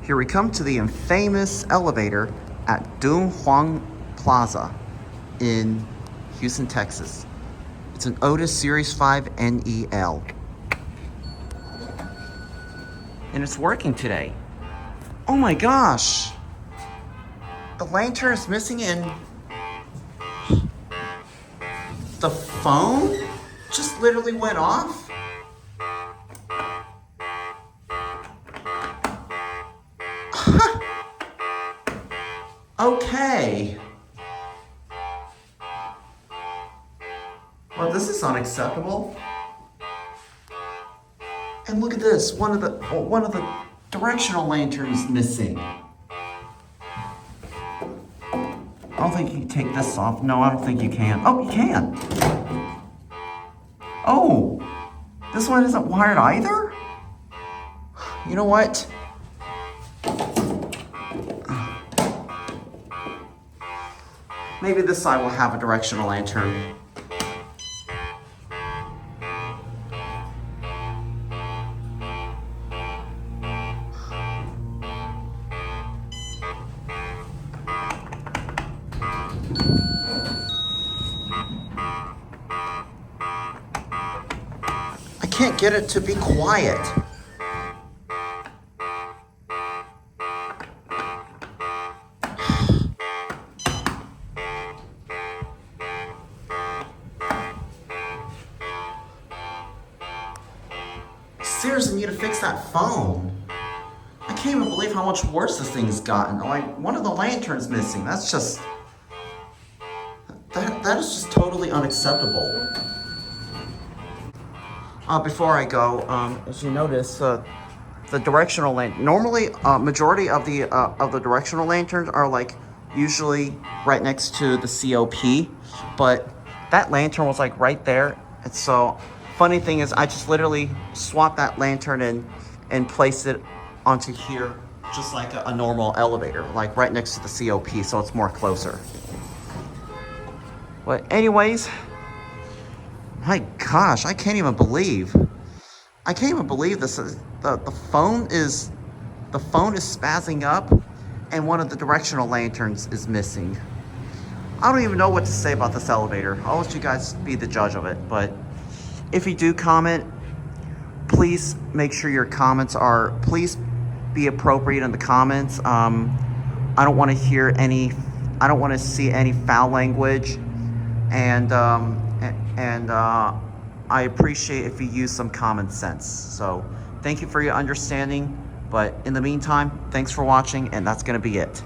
Here we come to the infamous elevator at Huang Plaza in Houston, Texas. It's an Otis Series 5 NEL. And it's working today. Oh my gosh! The lantern is missing and the phone just literally went off? Okay. Well, this is unacceptable. And look at this, one of the directional lanterns missing. I don't think you can take this off. No, I don't think you can. Oh, you can. Oh, this one isn't wired either? You know what? Maybe this side will have a directional lantern. I can't get it to be quiet. Seriously need to fix that phone. I can't even believe how much worse this thing's gotten. Like, one of the lanterns missing. That's just... That is just totally unacceptable. Before I go, as you notice, the directional lantern... Normally, majority of the directional lanterns are like usually right next to the COP, but that lantern was like right there, and so... Funny thing is, I just literally swapped that lantern and placed it onto here, just like a normal elevator, like right next to the COP, so it's more closer. But anyways, my gosh, I can't even believe this. The phone is spazzing up, and one of the directional lanterns is missing. I don't even know what to say about this elevator. I'll let you guys be the judge of it, but. If you do comment, please make sure your comments are, please be appropriate in the comments. I don't want to hear any, I don't want to see any foul language. And I appreciate if you use some common sense. So thank you for your understanding. But in the meantime, thanks for watching, and that's going to be it.